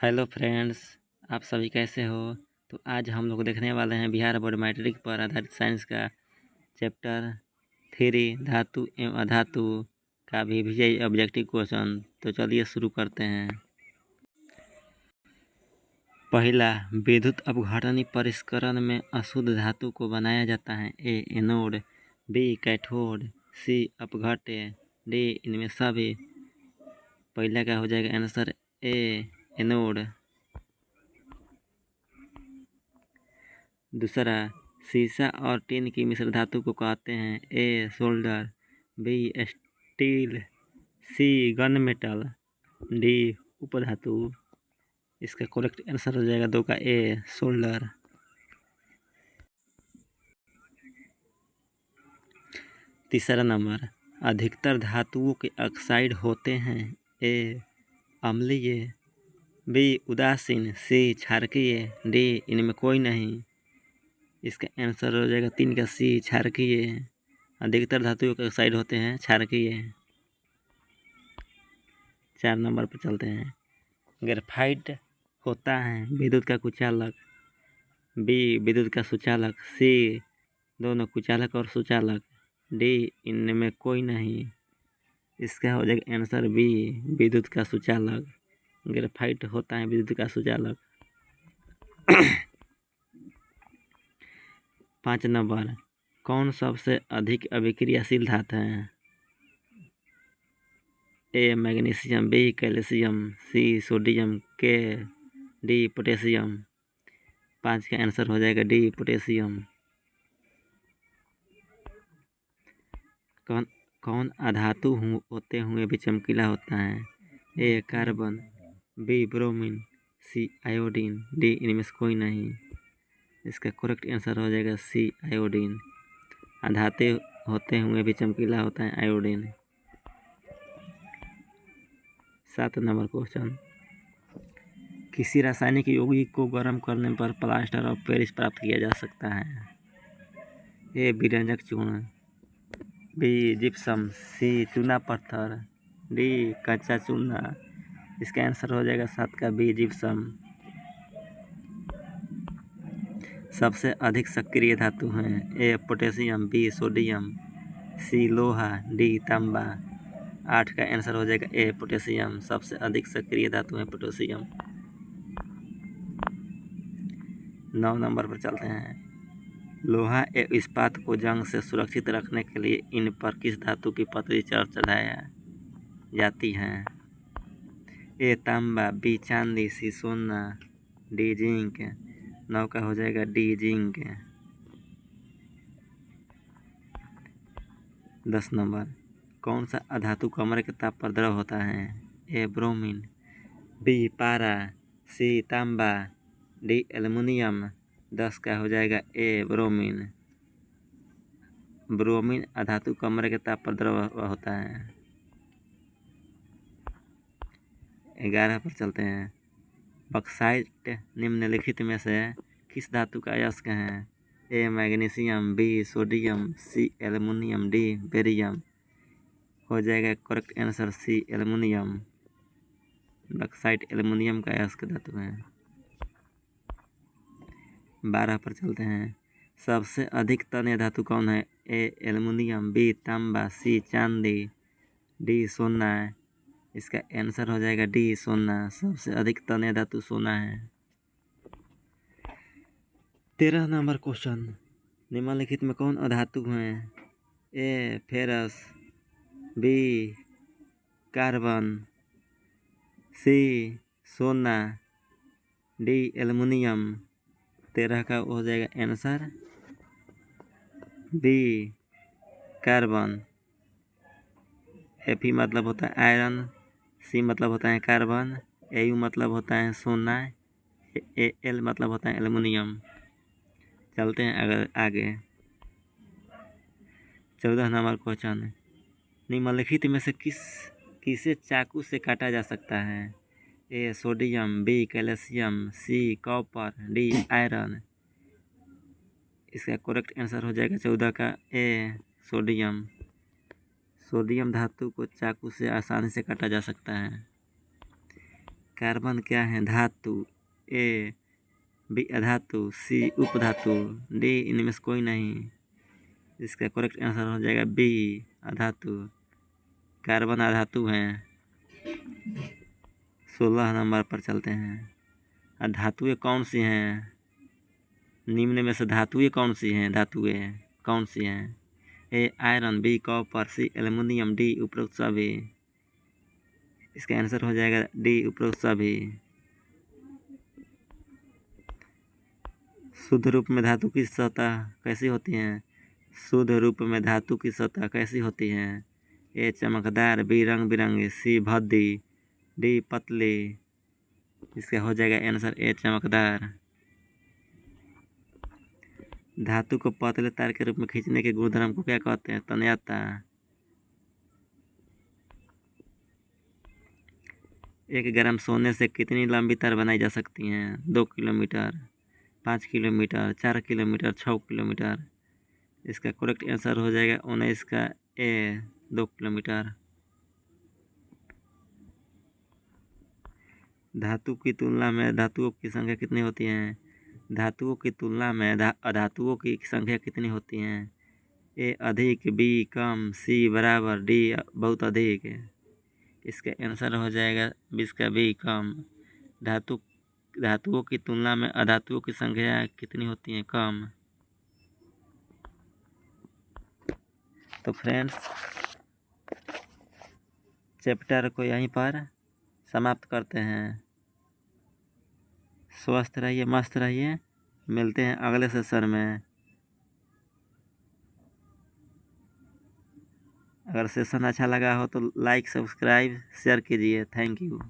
Hello friends, आप सभी कैसे हो। तो आज हम लोग देखने वाले हैं बिहार बोर्ड मैट्रिक पर आधारित साइंस का चैप्टर 3 धातु एवं अधातु का VVI ऑब्जेक्टिव क्वेश्चन। तो चलिए शुरू करते हैं। पहला, विद्युत अपघटनी परिष्करण में अशुद्ध धातु को बनाया जाता है। ए एनोड, बी कैथोड, सी अपघट्य, डी इनमें सभी। पहला का हो जाएगा आंसर ए एनोड। दूसरा, सीसा और टिन की मिश्र धातु को कहते हैं। ए सोल्डर, बी स्टील, सी गन मेटल, डी उपधातु। इसका करेक्ट आंसर हो जाएगा 2 का ए सोल्डर। तीसरा नंबर, अधिकतर धातुओं के ऑक्साइड होते हैं। ए अम्लीय, बी उदासीन, सी क्षारकीय, डी इनमें कोई नहीं। इसका आंसर हो जाएगा 3 का सी क्षारकीय। अधिकतर धातुओं के ऑक्साइड होते हैं क्षारकीय। 4 नंबर पर चलते हैं। ग्रेफाइट होता है विद्युत का कुचालक, बी विद्युत का सुचालक, सी दोनों कुचालक और सुचालक, डी इनमें कोई नहीं। इसका हो जाएगा आंसर बी विद्युत का सुचालक। ग्रेफाइट होता है विद्युत का सुचालक। 5 नंबर, कौन सबसे अधिक अभिक्रियाशील धातु है। A magnesium, B calcium, C sodium, के डी पोटेशियम। 5 का आंसर हो जाएगा डी पोटेशियम। कौन अधातु होते हुए भी चमकीला होता है। ए कार्बन, बी ब्रोमीन, सी आयोडीन, डी इनमें से कोई नहीं। इसका करेक्ट आंसर हो जाएगा सी आयोडीन। अधातु होते हुए भी चमकीला होता है आयोडीन। 7 नंबर क्वेश्चन, किसी रासायनिक यौगिक को गर्म करने पर प्लास्टर ऑफ पेरिस प्राप्त किया जा सकता है। ए विरंजक चूर्ण, बी जिप्सम, सी चूना पत्थर, डी कच्चा चूना। इसका आंसर हो जाएगा 7 का बी जिप्सम। सबसे अधिक सक्रिय धातु हैं। ए पोटेशियम, बी सोडियम, सी लोहा, डी तांबा। 8 का आंसर हो जाएगा ए पोटेशियम। सबसे अधिक सक्रिय धातु है पोटेशियम। 9 नंबर पर चलते हैं। लोहा एवं इस्पात को जंग से सुरक्षित रखने के लिए इन पर किस धातु की पतली चढ़ाया जाती है। ए तांबा, बी चांदी, सी सोना, डी जिंक। 9 का हो जाएगा डी जिंक। 10 नंबर, कौन सा अधातु कमरे के ताप पर द्रव होता है। ए ब्रोमीन, बी पारा, सी तांबा, डी एल्युमिनियम। 10 का हो जाएगा ए ब्रोमीन। ब्रोमीन अधातु कमरे के ताप पर द्रव होता है। 11 पर चलते हैं। बक्साइट निम्नलिखित में से किस धातु का अयस्क है। A magnesium, B sodium, C aluminium, D barium. हो जाएगा correct answer C aluminium. Bauxite aluminium का अयस्क धातु है। 12 पर चलते हैं। सबसे अधिक तन्य धातु कौन है। ए एल्युमिनियम, बी तांबा, सी चांदी, डी सोना। इसका आंसर हो जाएगा डी सोना। सबसे अधिक तन्य धातु सोना है। 13 नंबर क्वेश्चन, निम्नलिखित में कौन अधातु है। ए फेरस, बी कार्बन, सी सोना, डी एल्युमिनियम। 13 का हो जाएगा आंसर बी कार्बन। एफी मतलब होता है आयरन, सी मतलब होता है कार्बन, एयू मतलब होता है सोना, एल मतलब होता है एल्युमिनियम। चलते हैं अगर आगे। 14 नंबर क्वेश्चन, निम्नलिखित में से किसे चाकू से काटा जा सकता है। A sodium, B calcium, C copper, D iron. इसका करेक्ट आंसर हो जाएगा 14 का ए सोडियम। सोडियम धातु को चाकू से आसानी से काटा जा सकता है। कार्बन क्या है? धातु। ए बी अधातु, सी उपधातु, डी इनमें से कोई नहीं। इसका करेक्ट आंसर हो जाएगा बी अधातु। कार्बन अधातु है। 16 नंबर पर चलते हैं। धातुएं कौन सी हैं? निम्न में से धातुएं कौन सी हैं? धातुएं कौन सी हैं? ए आयरन, बी कॉपर, सी एल्युमिनियम, डी उपरोक्त सभी। इसका आंसर हो जाएगा डी उपरोक्त सभी। शुद्ध रूप में धातु की सतह कैसी होती है? शुद्ध रूप में धातु की सतह कैसी होती है? ए चमकदार, बी रंग बिरंगी, सी भद्दी, डी पतली। इसका हो जाएगा आंसर ए चमकदार। धातु को पतले तार के रूप में खींचने के गुणधर्म को क्या कहते हैं? तन्यता। 1 ग्राम सोने से कितनी लंबी तार बनाई जा सकती हैं? 2 किलोमीटर, 5 किलोमीटर, 4 किलोमीटर, 6 किलोमीटर। इसका करेक्ट आंसर हो जाएगा 19 का ए 2 किलोमीटर। धातु की तुलना में धातुओं की संख्या कितनी होती है? धातुओं की तुलना में अधातुओं की संख्या कितनी होती है? ए अधिक, बी कम, सी बराबर, डी बहुत अधिक। इसका आंसर हो जाएगा 20 का बी कम। धातुओं की तुलना में अधातुओं की संख्या कितनी होती है? कम। तो फ्रेंड्स, चैप्टर को यहीं पर समाप्त करते हैं। स्वस्थ रहिए, मस्त रहिए। मिलते हैं अगले सेशन में। अगर सेशन अच्छा लगा हो तो लाइक, सब्सक्राइब, शेयर कीजिए। Thank you.